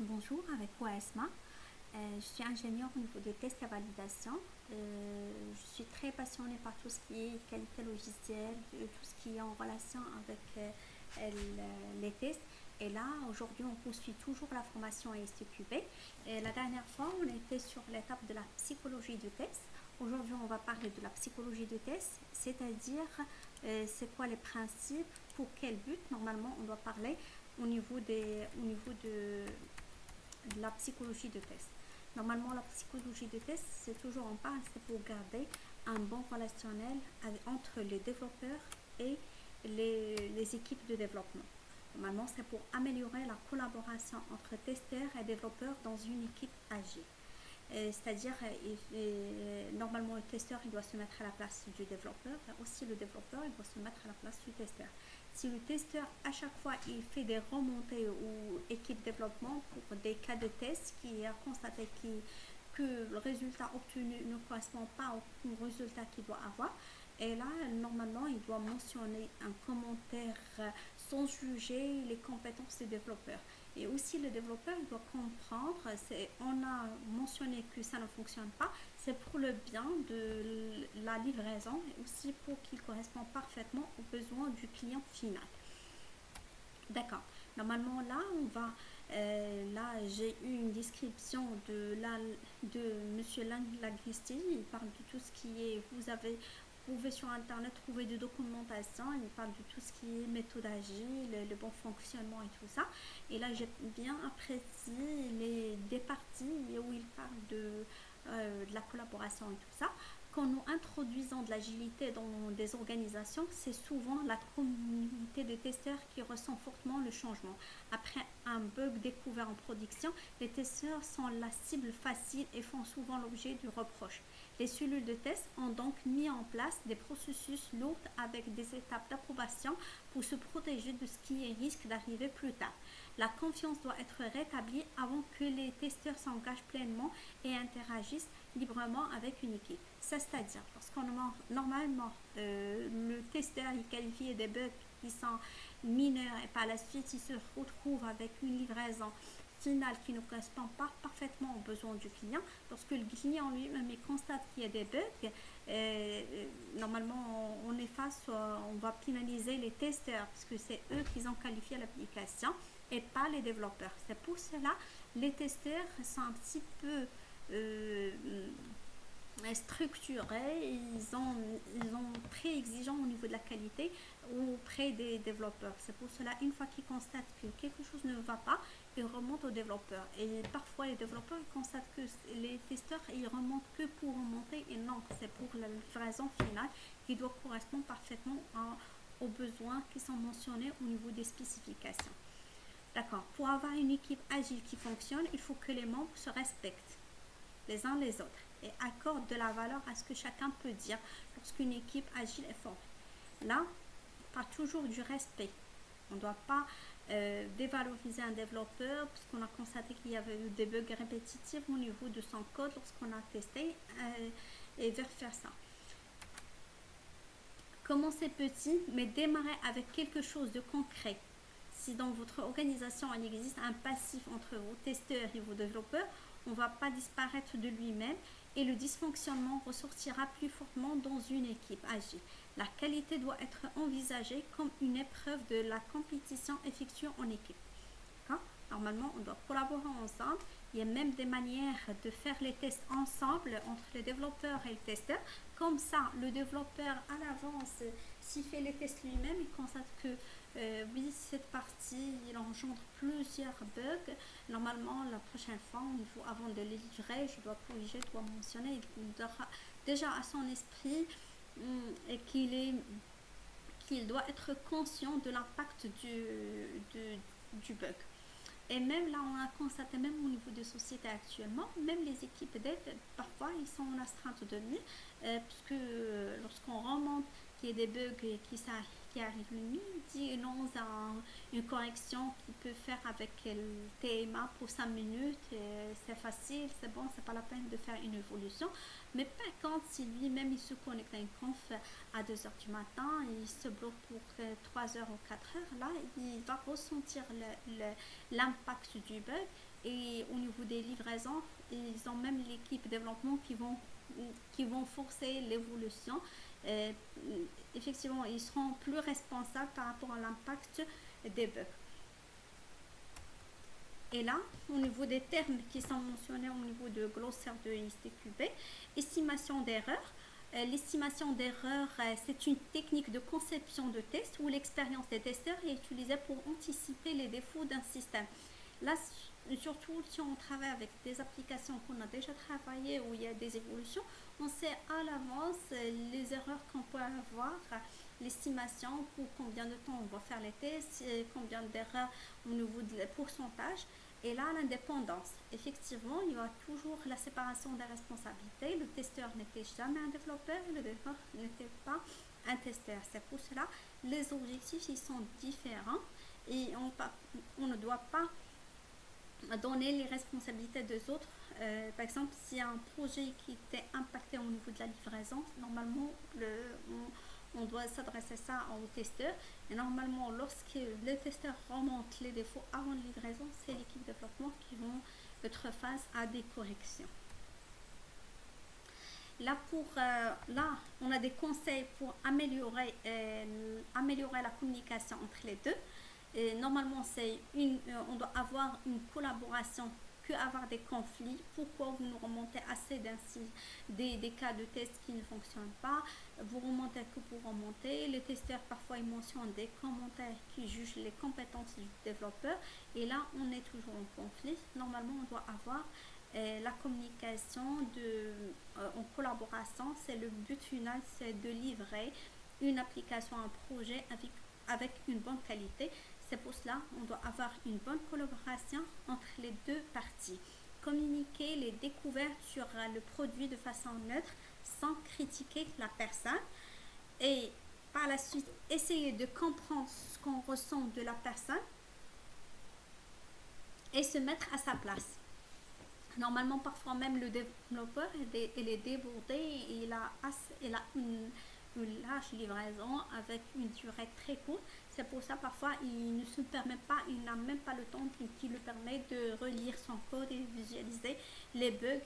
Bonjour, avec moi Esma. Je suis ingénieure au niveau des tests et validation. Je suis très passionnée par tout ce qui est qualité logicielle, tout ce qui est en relation avec les tests. Et là, aujourd'hui, on poursuit toujours la formation STQB. Et la dernière fois, on était sur l'étape de la psychologie du test. Aujourd'hui, on va parler de la psychologie du test, c'est-à-dire c'est quoi les principes, pour quel but. Normalement, on doit parler au niveau de la psychologie de test. Normalement, la psychologie de test, c'est toujours on parle, c'est pour garder un bon relationnel entre les développeurs et les équipes de développement. Normalement, c'est pour améliorer la collaboration entre testeurs et développeurs dans une équipe agile. C'est-à-dire, normalement, le testeur il doit se mettre à la place du développeur, et aussi le développeur il doit se mettre à la place du testeur. Si le testeur, à chaque fois, il fait des remontées ou équipe développement pour des cas de test qui a constaté que le résultat obtenu ne correspond pas au résultat qu'il doit avoir, et là, normalement, il doit mentionner un commentaire sans juger les compétences des développeurs. Et aussi, le développeur doit comprendre, on a mentionné que ça ne fonctionne pas, c'est pour le bien de la livraison et aussi pour qu'il corresponde parfaitement aux besoins du client final. D'accord. Normalement, là, là, j'ai eu une description de Monsieur Lagristi. Il parle de tout ce qui est. Vous pouvez sur Internet trouver des documentations. Il parle de tout ce qui est méthode agile, le bon fonctionnement et tout ça. Et là, j'ai bien apprécié des parties où il parle de la collaboration et tout ça. Quand nous introduisons de l'agilité dans des organisations, c'est souvent la communauté des testeurs qui ressent fortement le changement. Après un bug découvert en production, les testeurs sont la cible facile et font souvent l'objet du reproche. Les cellules de test ont donc mis en place des processus lourds avec des étapes d'approbation pour se protéger de ce qui risque d'arriver plus tard. La confiance doit être rétablie avant que les testeurs s'engagent pleinement et interagissent librement avec une équipe. C'est-à-dire, normalement, le testeur il qualifie des bugs qui sont mineurs et par la suite il se retrouve avec une livraison finale qui ne correspond pas parfaitement aux besoins du client. Lorsque le client lui-même constate qu'il y a des bugs, normalement on est on va pénaliser les testeurs parce que c'est eux qui ont qualifié l'application et pas les développeurs. C'est pour cela les testeurs sont un petit peu structurés, ils sont très exigeants au niveau de la qualité auprès des développeurs. C'est pour cela, une fois qu'ils constatent que quelque chose ne va pas, ils remontent aux développeurs. Et parfois, les développeurs ils constatent que les testeurs ils remontent que pour remonter, et non, c'est pour la livraison finale qui doit correspondre parfaitement aux besoins qui sont mentionnés au niveau des spécifications. D'accord. Pour avoir une équipe agile qui fonctionne, il faut que les membres se respectent les uns les autres et accordent de la valeur à ce que chacun peut dire lorsqu'une équipe agile est forte. Là, pas toujours du respect. On ne doit pas dévaloriser un développeur parce qu'on a constaté qu'il y avait eu des bugs répétitifs au niveau de son code lorsqu'on a testé et vers faire ça. Commencez petit, mais démarrez avec quelque chose de concret. Si dans votre organisation il existe un passif entre vos testeurs et vos développeurs, on ne va pas disparaître de lui-même et le dysfonctionnement ressortira plus fortement dans une équipe agile. La qualité doit être envisagée comme une épreuve de la compétition effectuée en équipe. Normalement, on doit collaborer ensemble. Il y a même des manières de faire les tests ensemble entre les développeurs et les testeurs. Comme ça, le développeur à l'avance, s'il fait les tests lui-même, il constate que oui, cette partie, il engendre plusieurs bugs. Normalement, la prochaine fois, avant de les livrer, je dois corriger, je dois mentionner, il aura déjà à son esprit et qu'il doit être conscient de l'impact du bug. Et même là, on a constaté, même au niveau des sociétés actuellement, même les équipes dev, parfois, ils sont en astreinte de nuit, puisque lorsqu'on remonte qu'il y a des bugs qui arrivent la nuit, il dit non, une correction qu'il peut faire avec le TMA pour 5 minutes, c'est facile, c'est bon, c'est pas la peine de faire une évolution. Mais par contre, si lui-même il se connecte à une conf à 2 heures du matin, il se bloque pour 3 heures ou 4 heures, là, il va ressentir l'impact du bug et au niveau des livraisons, ils ont même l'équipe développement qui vont forcer l'évolution. Euh, Effectivement, ils seront plus responsables par rapport à l'impact des bugs. Et là, au niveau des termes qui sont mentionnés au niveau de glossaire de ISTQB, estimation d'erreur. L'estimation d'erreur, c'est une technique de conception de test où l'expérience des testeurs est utilisée pour anticiper les défauts d'un système. Là, surtout si on travaille avec des applications qu'on a déjà travaillées où il y a des évolutions, on sait à l'avance les erreurs qu'on peut avoir, l'estimation pour combien de temps on va faire les tests, combien d'erreurs au niveau du pourcentage. Et là, l'indépendance. Effectivement, il y aura toujours la séparation des responsabilités. Le testeur n'était jamais un développeur et le développeur n'était pas un testeur. C'est pour cela les objectifs ils sont différents et on ne doit pas donner les responsabilités des autres. Par exemple, s'il y a un projet qui était impacté au niveau de la livraison, normalement, on doit s'adresser ça aux testeurs. Et normalement, lorsque les testeurs remontent les défauts avant la livraison, c'est l'équipe de développement qui vont être face à des corrections. Là, on a des conseils pour améliorer la communication entre les deux. Et normalement, on doit avoir une collaboration que avoir des conflits. Pourquoi vous nous remontez assez des cas de tests qui ne fonctionnent pas, vous remontez que pour remonter. Les testeurs, parfois, ils mentionnent des commentaires qui jugent les compétences du développeur. Et là, on est toujours en conflit. Normalement, on doit avoir la communication en collaboration. C'est le but final, c'est de livrer une application, un projet avec une bonne qualité. C'est pour cela qu'on doit avoir une bonne collaboration entre les deux parties. Communiquer les découvertes sur le produit de façon neutre sans critiquer la personne. Et par la suite, essayer de comprendre ce qu'on ressent de la personne et se mettre à sa place. Normalement, parfois même le développeur il est débordé et il a une large livraison avec une durée très courte. C'est pour ça parfois il ne se permet pas, il n'a même pas le temps qui lui permet de relire son code et visualiser les bugs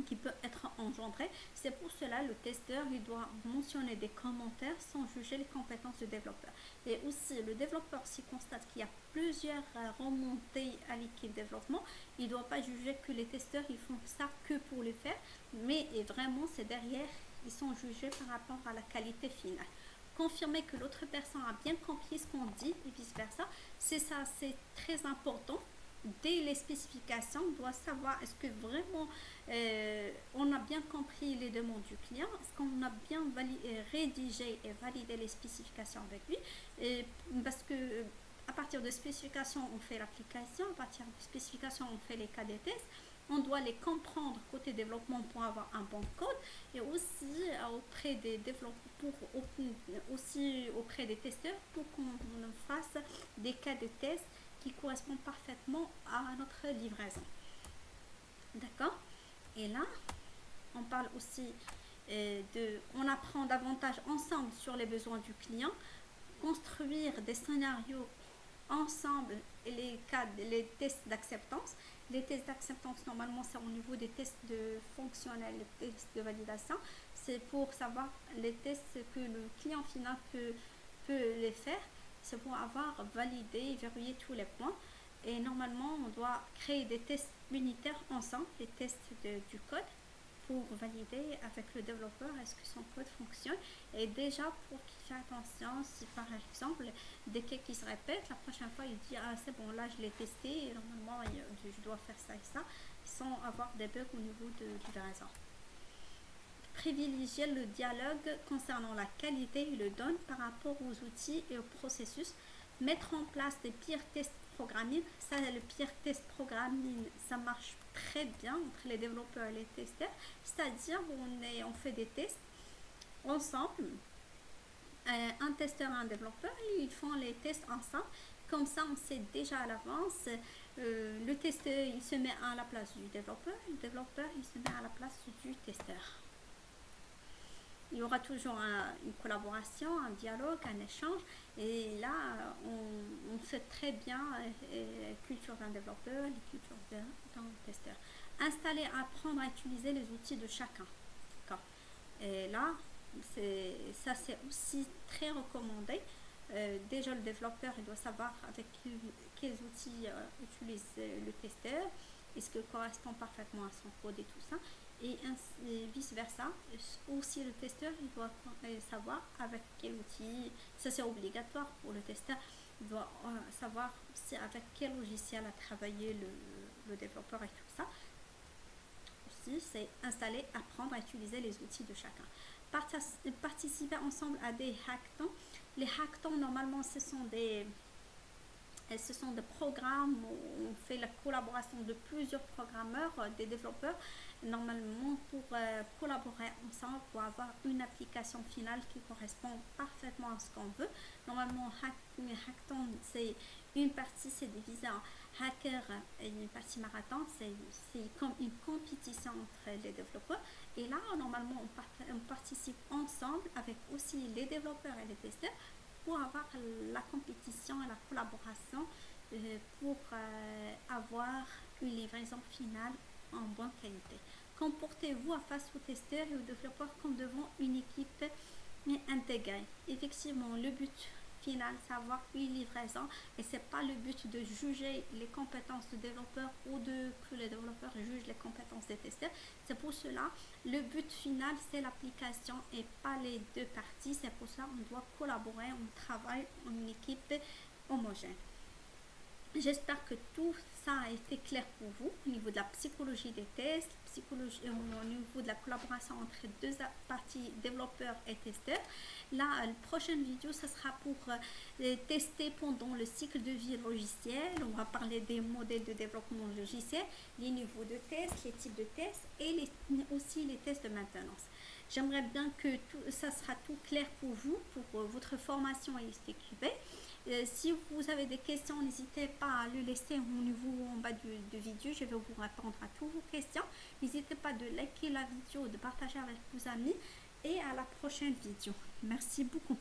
qui peut être engendré. C'est pour cela le testeur il doit mentionner des commentaires sans juger les compétences du développeur. Et aussi le développeur s'il constate qu'il y a plusieurs remontées à l'équipe développement, il ne doit pas juger que les testeurs ils font ça que pour le faire, mais vraiment c'est derrière ils sont jugés par rapport à la qualité finale. Confirmer que l'autre personne a bien compris ce qu'on dit et vice versa, c'est très important. Dès les spécifications, on doit savoir est-ce que vraiment on a bien compris les demandes du client, est-ce qu'on a bien rédigé et validé les spécifications avec lui, parce que à partir de spécifications on fait l'application, à partir de spécifications on fait les cas des tests. On doit les comprendre côté développement pour avoir un bon code et aussi auprès des développeurs, aussi auprès des testeurs pour qu'on fasse des cas de test qui correspondent parfaitement à notre livraison. D'accord? Et là, on parle aussi on apprend davantage ensemble sur les besoins du client, construire des scénarios ensemble et les tests d'acceptance. Les tests d'acceptance, normalement, c'est au niveau des tests de fonctionnels, les tests de validation. C'est pour savoir les tests que le client final peut les faire. C'est pour avoir validé et verrouillé tous les points. Et normalement, on doit créer des tests unitaires ensemble, des tests du code, pour valider avec le développeur est-ce que son code fonctionne et déjà pour qu'il fasse attention si par exemple des cas qui se répètent la prochaine fois il dit ah c'est bon là je l'ai testé et normalement je dois faire ça et ça sans avoir des bugs au niveau de livraison. Privilégier le dialogue concernant la qualité et le don par rapport aux outils et aux processus. Mettre en place des peer test programming. Ça, le peer test programming, ça marche très bien entre les développeurs et les testeurs. C'est-à-dire, on fait des tests ensemble. Un testeur et un développeur, ils font les tests ensemble. Comme ça, on sait déjà à l'avance. Le testeur, il se met à la place du développeur. Le développeur, il se met à la place du testeur. il y aura toujours une collaboration, un dialogue, un échange. Et là, on sait très bien culture d'un développeur, les cultures d'un testeur. Installer, apprendre à utiliser les outils de chacun. Et là, ça c'est aussi très recommandé. Déjà, le développeur il doit savoir avec quels outils utilise le testeur, est-ce que correspond parfaitement à son code et tout ça. Et vice versa, aussi le testeur il doit savoir avec quel outil, ça c'est obligatoire pour le testeur, il doit savoir aussi avec quel logiciel a travaillé le développeur et tout ça. Aussi, c'est installer, apprendre à utiliser les outils de chacun. Participer ensemble à des hackathons. Les hackathons, normalement, ce sont des programmes où on fait la collaboration de plusieurs programmeurs, des développeurs, normalement pour collaborer ensemble pour avoir une application finale qui correspond parfaitement à ce qu'on veut. Normalement, hackathon, c'est une partie, c'est divisé en hacker et une partie marathon, c'est comme une compétition entre les développeurs. Et là, normalement, on participe ensemble avec aussi les développeurs et les testeurs pour avoir la compétition et la collaboration pour avoir une livraison finale en bonne qualité. Comportez-vous face aux testeurs et aux développeurs comme devant une équipe intégrée. Effectivement, le but final, c'est avoir une livraison et c'est pas le but de juger les compétences du développeur ou que les développeurs jugent les compétences des testeurs. C'est pour cela, le but final, c'est l'application et pas les deux parties. C'est pour ça qu'on doit collaborer, on travaille en équipe homogène. J'espère que tout ça a été clair pour vous au niveau de la psychologie des tests, au niveau de la collaboration entre deux parties développeurs et testeurs. La prochaine vidéo, ce sera pour tester pendant le cycle de vie logiciel. On va parler des modèles de développement logiciel, les niveaux de tests, les types de tests et aussi les tests de maintenance. J'aimerais bien que ça sera tout clair pour vous, pour votre formation à STQB. Si vous avez des questions, n'hésitez pas à le laisser au niveau en bas de vidéo. Je vais vous répondre à toutes vos questions. N'hésitez pas de liker la vidéo, de partager avec vos amis et à la prochaine vidéo. Merci beaucoup.